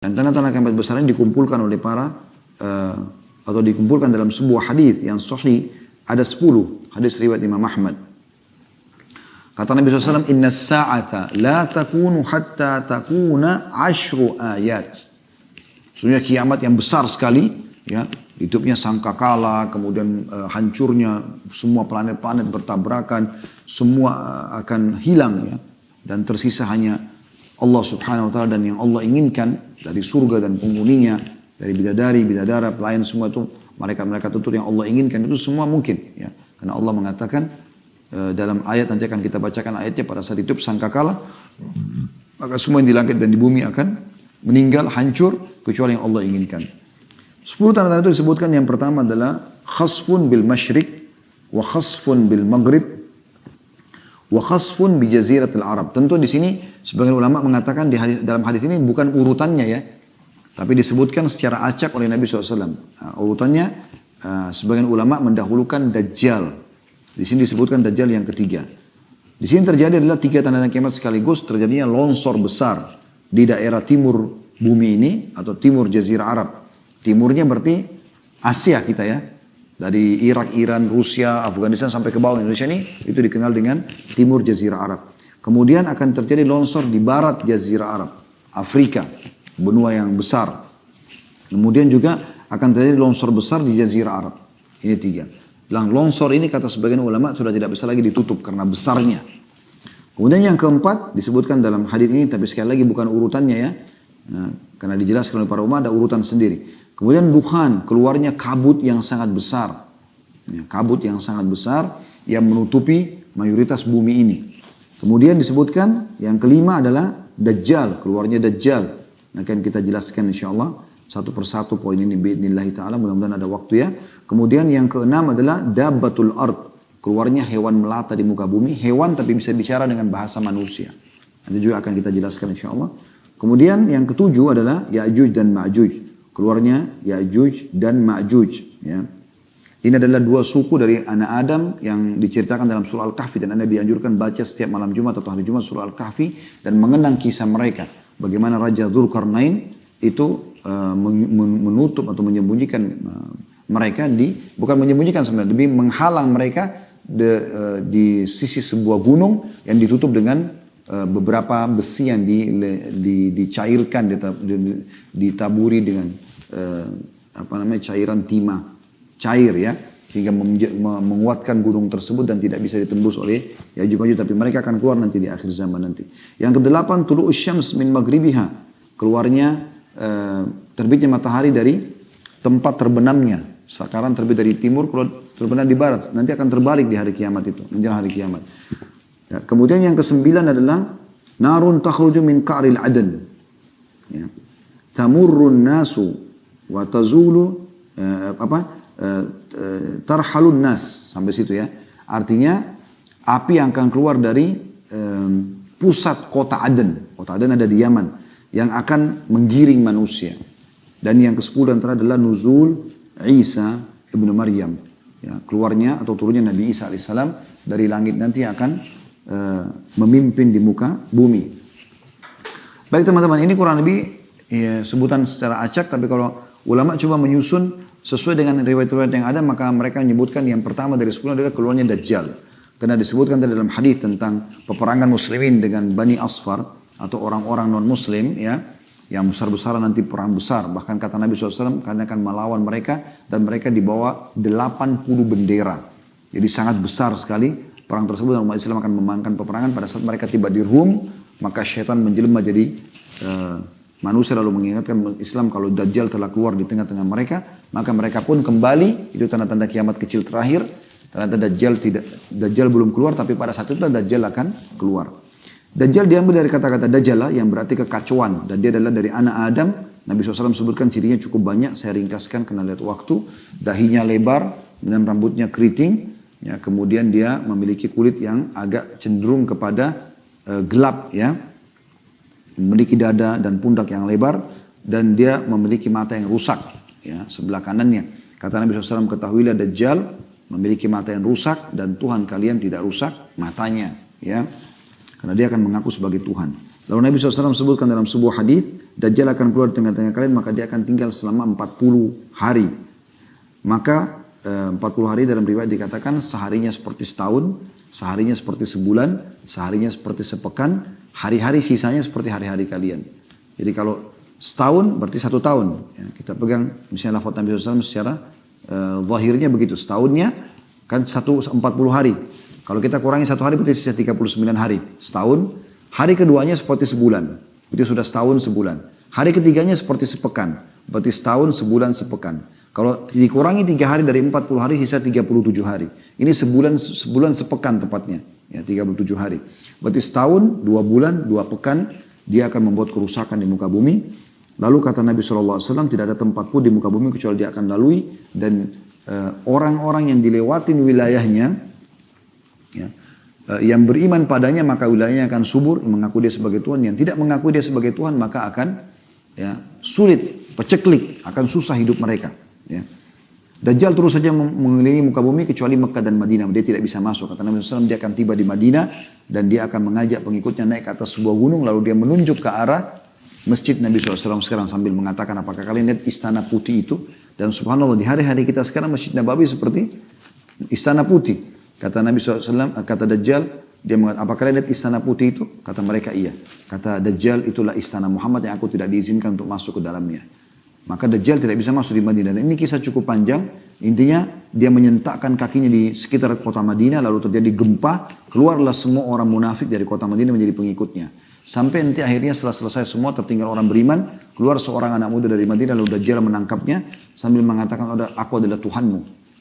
Dan tanda-tanda kiamat besar ini dikumpulkan oleh atau dikumpulkan dalam sebuah hadis yang sahih, ada 10 hadis riwayat Imam Ahmad. Kata Nabi SAW, Inna sa'ata la takunu hatta takuna 10 ayat. Sebenarnya kiamat yang besar sekali, ya, hidupnya sangkakala, kemudian hancurnya semua planet-planet bertabrakan, semua akan hilang, ya, dan tersisa hanya Allah Subhanahu wa taala dan yang Allah inginkan dari surga dan penghuninya, dari bidadari, bidadara, pelayan, semua itu mereka tentu yang Allah inginkan itu semua mungkin, ya. Karena Allah mengatakan dalam ayat, nanti akan kita bacakan ayatnya, pada saat hidup sangkakala maka semua yang di langit dan di bumi akan meninggal, hancur, kecuali yang Allah inginkan. 10 tanda-tanda itu disebutkan. Yang pertama adalah khasfun bil masyriq wa khasfun bil maghrib wa khasfun bi jaziratil Arab. Tentu di sini sebagian ulama mengatakan dalam hadis ini bukan urutannya, ya, tapi disebutkan secara acak oleh Nabi SAW. Urutannya sebagian ulama mendahulukan Dajjal. Di sini disebutkan Dajjal yang ketiga. Di sini terjadi adalah 3 tanda kiamat sekaligus. Terjadinya longsor besar di daerah timur bumi ini atau timur Jazirah Arab. Timurnya berarti Asia kita, ya. Dari Irak, Iran, Rusia, Afghanistan sampai ke bawah Indonesia ini, itu dikenal dengan timur Jazirah Arab. Kemudian akan terjadi longsor di barat Jazirah Arab, Afrika, benua yang besar. Kemudian juga akan terjadi longsor besar di Jazirah Arab. Ini 3. Longsor ini kata sebagian ulama sudah tidak bisa lagi ditutup karena besarnya. Kemudian yang keempat disebutkan dalam hadis ini, tapi sekali lagi bukan urutannya, ya. Nah, karena dijelaskan oleh para ulama ada urutan sendiri. Kemudian dukhan, keluarnya kabut yang sangat besar. Ya, kabut yang sangat besar yang menutupi mayoritas bumi ini. Kemudian disebutkan yang kelima adalah Dajjal, keluarnya Dajjal. Nah, akan kita jelaskan insyaAllah satu persatu poin ini biidnillahi ta'ala, mudah-mudahan ada waktu, ya. Kemudian yang keenam adalah Dabbatul Ard, keluarnya hewan melata di muka bumi, hewan tapi bisa bicara dengan bahasa manusia. Nanti juga akan kita jelaskan insyaAllah. Kemudian yang ketujuh adalah Ya'juj dan Ma'juj, keluarnya Ya'juj dan Ma'juj, ya. Ini adalah 2 suku dari anak Adam yang diceritakan dalam surah Al-Kahfi, dan Anda dianjurkan baca setiap malam Jumat atau hari Jumat surah Al-Kahfi dan mengenang kisah mereka. Bagaimana Raja Dzulqarnain itu menutup atau menyembunyikan mereka bukan menyembunyikan sebenarnya, lebih menghalang mereka di sisi sebuah gunung yang ditutup dengan beberapa besi yang dicairkan, ditaburi dengan cairan timah cair, ya, hingga menguatkan gunung tersebut dan tidak bisa ditembus oleh Ya'juj Ma'juj, tapi mereka akan keluar nanti di akhir zaman nanti. Yang ke-8 tulu'us syams min maghribiha, keluarnya terbitnya matahari dari tempat terbenamnya. Sekarang terbit dari timur, kalau terbenam di barat, nanti akan terbalik di hari kiamat itu, menjelang hari kiamat. Ya, kemudian yang ke-9 adalah narun takhruju min ka'ril adan, ya. Tamurrun nasu wa tazulu tarhalun nas, sampai situ, ya. Artinya api yang akan keluar dari pusat kota Aden. Kota Aden ada di Yaman, yang akan menggiring manusia. Dan yang ke-10 antara adalah nuzul Isa ibnu Maryam, ya, keluarnya atau turunnya Nabi Isa alaihissalam dari langit nanti akan memimpin di muka bumi. Baik teman-teman, ini kurang lebih, ya, sebutan secara acak, tapi kalau ulama coba menyusun sesuai dengan riwayat-riwayat yang ada, maka mereka menyebutkan yang pertama dari 10 adalah keluarnya Dajjal. Karena disebutkan dalam hadis tentang peperangan muslimin dengan Bani Asfar atau orang-orang non-muslim, ya, yang besar-besaran nanti perang besar. Bahkan kata Nabi SAW, karena akan melawan mereka dan mereka dibawa 80 bendera. Jadi sangat besar sekali perang tersebut, dan umat Islam akan memenangkan peperangan. Pada saat mereka tiba di Rum, maka syaitan menjelma jadi manusia, lalu mengingatkan Islam kalau Dajjal telah keluar di tengah-tengah mereka, maka mereka pun kembali. Itu tanda-tanda kiamat kecil terakhir. Ternyata Dajjal belum keluar, tapi pada saat itu Dajjal akan keluar. Dajjal diambil dari kata-kata Dajjala yang berarti kekacauan, dan dia adalah dari anak Adam. Nabi SAW sebutkan cirinya cukup banyak, saya ringkaskan karena lihat waktu. Dahinya lebar dan rambutnya keriting, ya, kemudian dia memiliki kulit yang agak cenderung kepada gelap, ya. Memiliki dada dan pundak yang lebar, dan dia memiliki mata yang rusak, ya, sebelah kanannya. Kata Nabi SAW, ketahuilah Dajjal memiliki mata yang rusak dan Tuhan kalian tidak rusak matanya, ya. Karena dia akan mengaku sebagai Tuhan. Lalu Nabi SAW sebutkan dalam sebuah hadis, Dajjal akan keluar di tengah-tengah kalian, maka dia akan tinggal selama 40 hari. Maka 40 hari dalam riwayat dikatakan seharinya seperti setahun, seharinya seperti sebulan, seharinya seperti sepekan, hari-hari sisanya seperti hari-hari kalian. Jadi kalau setahun berarti 1 tahun. Ya, kita pegang misalnya lafaz Nabi SAW secara zahirnya begitu. Setahunnya kan 40 hari. Kalau kita kurangi 1 hari berarti sisa 39 hari. Setahun. Hari keduanya seperti sebulan. Itu sudah setahun sebulan. Hari ketiganya seperti sepekan. Berarti setahun, sebulan, sepekan. Kalau dikurangi 3 hari dari 40 hari, sisa 37 hari. Ini sebulan sepekan tepatnya. Ya, 37 hari. Berarti setahun, 2 bulan, 2 pekan, dia akan membuat kerusakan di muka bumi. Lalu kata Nabi SAW, tidak ada tempat pun di muka bumi kecuali dia akan lalui. Dan orang-orang yang dilewatin wilayahnya, ya, yang beriman padanya maka wilayahnya akan subur, mengaku dia sebagai Tuhan. Yang tidak mengaku dia sebagai Tuhan maka akan sulit, peceklik, akan susah hidup mereka. Ya. Dajjal terus saja mengelilingi muka bumi kecuali Mekah dan Madinah. Dia tidak bisa masuk. Kata Nabi SAW, dia akan tiba di Madinah dan dia akan mengajak pengikutnya naik ke atas sebuah gunung. Lalu dia menunjuk ke arah masjid Nabi SAW sekarang sambil mengatakan, apakah kalian lihat istana putih itu? Dan subhanallah di hari-hari kita sekarang Masjid Nabawi seperti istana putih. Kata Nabi SAW, kata Dajjal, dia mengatakan, apa kalian lihat istana putih itu? Kata mereka, iya. Kata Dajjal, itulah istana Muhammad yang aku tidak diizinkan untuk masuk ke dalamnya. Maka Dajjal tidak bisa masuk di Madinah. Dan ini kisah cukup panjang. Intinya, dia menyentakkan kakinya di sekitar kota Madinah, lalu terjadi gempa, keluarlah semua orang munafik dari kota Madinah menjadi pengikutnya. Sampai nanti akhirnya setelah selesai semua, tertinggal orang beriman, keluar seorang anak muda dari Madinah, lalu Dajjal menangkapnya, sambil mengatakan, aku adalah Tuhanmu.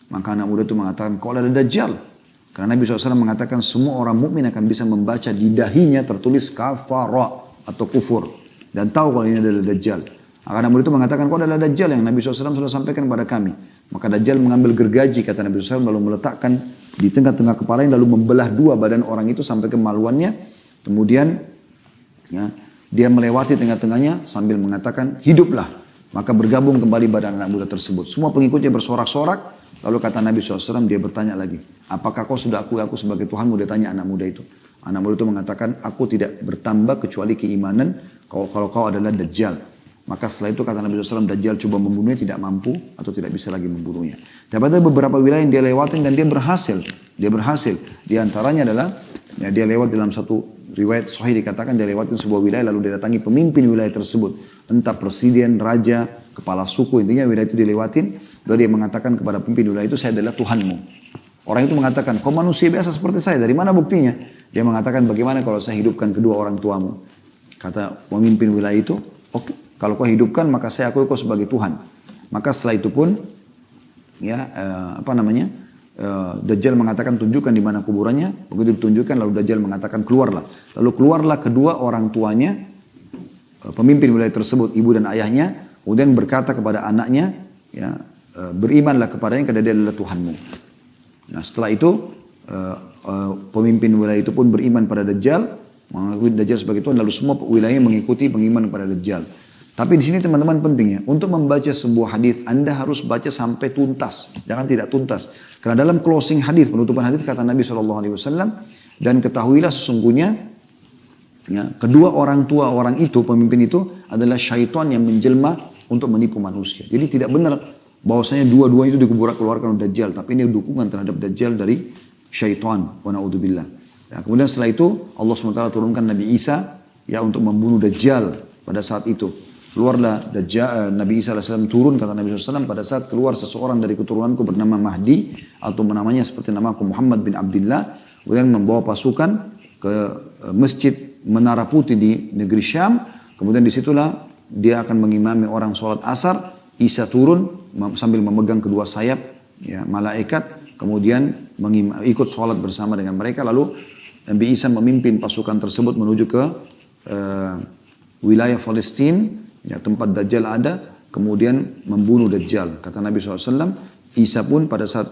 Maka anak muda itu mengatakan, kau adalah Dajjal. Karena Nabi SAW mengatakan semua orang mukmin akan bisa membaca di dahinya tertulis kafara atau kufur. Dan tahu kalau ini adalah Dajjal. Maka Nabi itu mengatakan kau adalah Dajjal yang Nabi SAW sudah sampaikan kepada kami. Maka Dajjal mengambil gergaji kata Nabi SAW lalu meletakkan di tengah-tengah kepalanya lalu membelah 2 badan orang itu sampai kemaluannya. Kemudian ya, dia melewati tengah-tengahnya sambil mengatakan hiduplah. Maka bergabung kembali badan anak muda tersebut. Semua pengikutnya bersorak-sorak. Lalu kata Nabi SAW, dia bertanya lagi, apakah kau sudah akui aku sebagai Tuhanmu? Dia tanya anak muda itu. Anak muda itu mengatakan, aku tidak bertambah kecuali keimanan kalau kau adalah Dajjal. Maka setelah itu kata Nabi SAW, Dajjal coba membunuhnya, tidak mampu atau tidak bisa lagi membunuhnya. Tapi ada beberapa wilayah yang dia lewatin dan dia berhasil. Dia berhasil. Di antaranya adalah, ya, dia lewat dalam satu riwayat sahih dikatakan, dia lewatin sebuah wilayah lalu dia datangi pemimpin wilayah tersebut. Entah presiden, raja, kepala suku, intinya wilayah itu dilewatin. Lalu dia mengatakan kepada pemimpin wilayah itu, saya adalah Tuhanmu. Orang itu mengatakan, kau manusia biasa seperti saya, dari mana buktinya? Dia mengatakan, bagaimana kalau saya hidupkan kedua orang tuamu? Kata pemimpin wilayah itu, oke, kalau kau hidupkan maka saya akui kau sebagai Tuhan. Maka setelah itu pun, ya Dajjal mengatakan tunjukkan di mana kuburannya. Begitu ditunjukkan lalu Dajjal mengatakan keluarlah. Lalu keluarlah kedua orang tuanya, pemimpin wilayah tersebut, ibu dan ayahnya. Kemudian berkata kepada anaknya, ya, berimanlah kepadanya karena dia adalah Tuhanmu. Nah setelah itu pemimpin wilayah itu pun beriman pada Dajjal, mengakui Dajjal sebagai Tuhan, lalu semua wilayahnya mengikuti pengiman kepada Dajjal. Tapi di sini teman-teman pentingnya untuk membaca sebuah hadis Anda harus baca sampai tuntas, jangan tidak tuntas. Karena dalam closing hadis, penutupan hadis kata Nabi SAW, dan ketahuilah sesungguhnya ya, kedua orang tua orang itu, pemimpin itu adalah syaitan yang menjelma untuk menipu manusia. Jadi tidak benar bahwasanya dua-duanya itu dikeluarkan oleh Dajjal, tapi ini dukungan terhadap Dajjal dari syaitan. Wa na'udzubillah. Ya, kemudian setelah itu Allah SWT turunkan Nabi Isa ya untuk membunuh Dajjal pada saat itu. Keluarlah Dajjal, Nabi Isa AS turun kata Nabi SAW pada saat keluar seseorang dari keturunanku bernama Mahdi atau namanya seperti namaku Muhammad bin Abdullah. Kemudian membawa pasukan ke masjid Menara Putih di negeri Syam. Kemudian disitulah dia akan mengimami orang sholat asar. Isa turun sambil memegang kedua sayap ya, malaikat. Kemudian ikut sholat bersama dengan mereka. Lalu Nabi Isa memimpin pasukan tersebut menuju ke wilayah Palestina. Ya, tempat Dajjal ada. Kemudian membunuh Dajjal. Kata Nabi SAW, Isa pun pada saat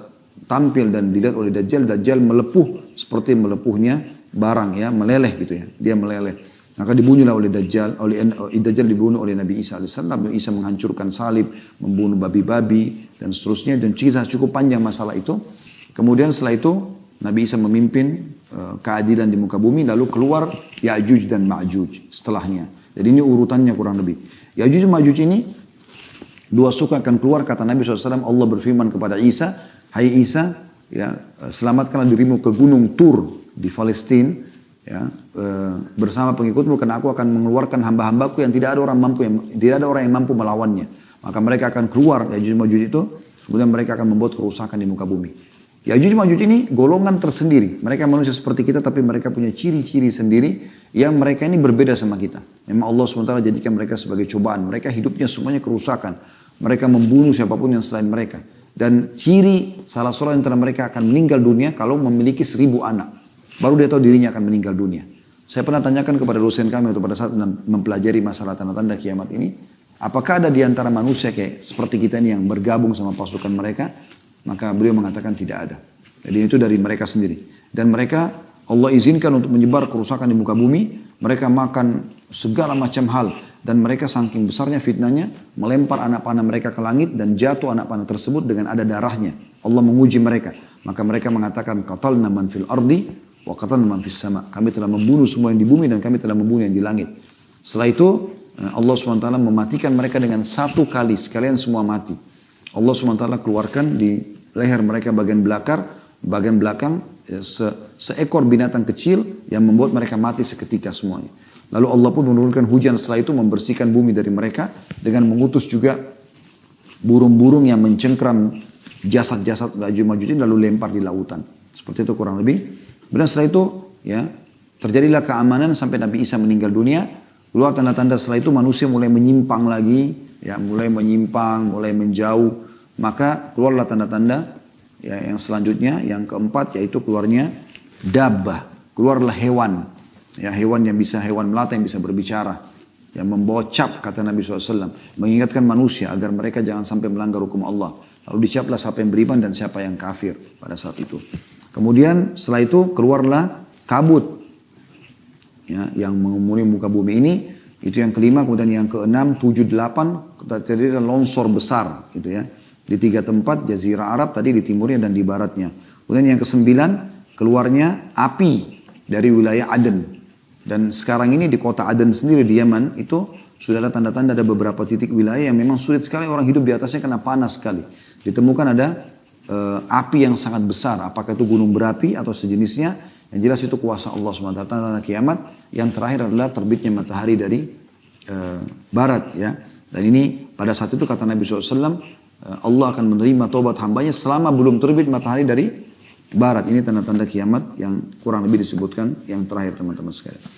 tampil dan dilihat oleh Dajjal. Dajjal melepuh seperti melepuhnya barang ya, meleleh gitu ya. Dia meleleh. Maka dibunuhlah oleh Dajjal, Dajjal dibunuh oleh Nabi Isa AS. Nabi Isa menghancurkan salib, membunuh babi-babi dan seterusnya. Dan kisah cukup panjang masalah itu. Kemudian setelah itu Nabi Isa memimpin keadilan di muka bumi, lalu keluar Ya'juj dan Ma'juj setelahnya. Jadi ini urutannya kurang lebih. Ya'juj dan Ma'juj ini dua suku akan keluar, kata Nabi SAW. Allah berfirman kepada Isa, hai Isa, ya, selamatkanlah dirimu ke gunung Tur di Palestina, ya, bersama pengikutmu, karena aku akan mengeluarkan hamba-hambaku yang tidak ada orang yang mampu melawannya. Maka mereka akan keluar Ya'juj Ma'juj itu, kemudian mereka akan membuat kerusakan di muka bumi. Ya'juj Ma'juj ini golongan tersendiri. Mereka manusia seperti kita, tapi mereka punya ciri-ciri sendiri yang mereka ini berbeda sama kita. Memang Allah SWT jadikan mereka sebagai cobaan. Mereka hidupnya semuanya kerusakan. Mereka membunuh siapapun yang selain mereka. Dan ciri salah seorang antara mereka akan meninggal dunia kalau memiliki 1000 anak. Baru dia tahu dirinya akan meninggal dunia. Saya pernah tanyakan kepada dosen kami waktu pada saat mempelajari masalah tanda-tanda kiamat ini, apakah ada di antara manusia kayak seperti kita ini yang bergabung sama pasukan mereka? Maka beliau mengatakan tidak ada. Jadi itu dari mereka sendiri. Dan mereka Allah izinkan untuk menyebar kerusakan di muka bumi. Mereka makan segala macam hal. Dan mereka saking besarnya fitnahnya, melempar anak panah mereka ke langit dan jatuh anak panah tersebut dengan ada darahnya. Allah menguji mereka. Maka mereka mengatakan, qatalna man fil ardi wa qatalna man fis sama. Kami telah membunuh semua yang di bumi dan kami telah membunuh yang di langit. Setelah itu Allah SWT mematikan mereka dengan satu kali. Sekalian semua mati. Allah SWT keluarkan di leher mereka bagian belakang seekor binatang kecil yang membuat mereka mati seketika semuanya. Lalu Allah pun menurunkan hujan setelah itu membersihkan bumi dari mereka dengan mengutus juga burung-burung yang mencengkram jasad-jasad Ya'juj Ma'juj lalu lempar di lautan. Seperti itu kurang lebih. Dan setelah itu ya terjadilah keamanan sampai Nabi Isa meninggal dunia. Keluar tanda-tanda setelah itu manusia mulai menyimpang lagi, ya mulai menyimpang, mulai menjauh. Maka keluarlah tanda-tanda ya yang selanjutnya, yang keempat yaitu keluarnya dabbah, keluarlah hewan. Ya hewan melata yang bisa berbicara, yang membawa cap kata Nabi SAW, mengingatkan manusia agar mereka jangan sampai melanggar hukum Allah. Lalu dicaplah siapa yang beriman dan siapa yang kafir pada saat itu. Kemudian setelah itu keluarlah kabut. Ya, yang mengumuni muka bumi ini, itu yang kelima. Kemudian yang keenam, 7, 8, terjadi longsor besar gitu ya. Di 3 tempat, Jazirah Arab tadi di timurnya dan di baratnya. Kemudian yang ke-9, keluarnya api dari wilayah Aden. Dan sekarang ini di kota Aden sendiri di Yaman itu sudah ada tanda-tanda, ada beberapa titik wilayah yang memang sulit sekali orang hidup di atasnya karena panas sekali. Ditemukan ada api yang sangat besar, apakah itu gunung berapi atau sejenisnya. Yang jelas itu kuasa Allah SWT, tanda kiamat. Yang terakhir adalah terbitnya matahari dari barat ya. Dan ini pada saat itu kata Nabi SAW, Allah akan menerima taubat hambanya selama belum terbit matahari dari barat. Ini tanda-tanda kiamat yang kurang lebih disebutkan yang terakhir teman-teman sekalian.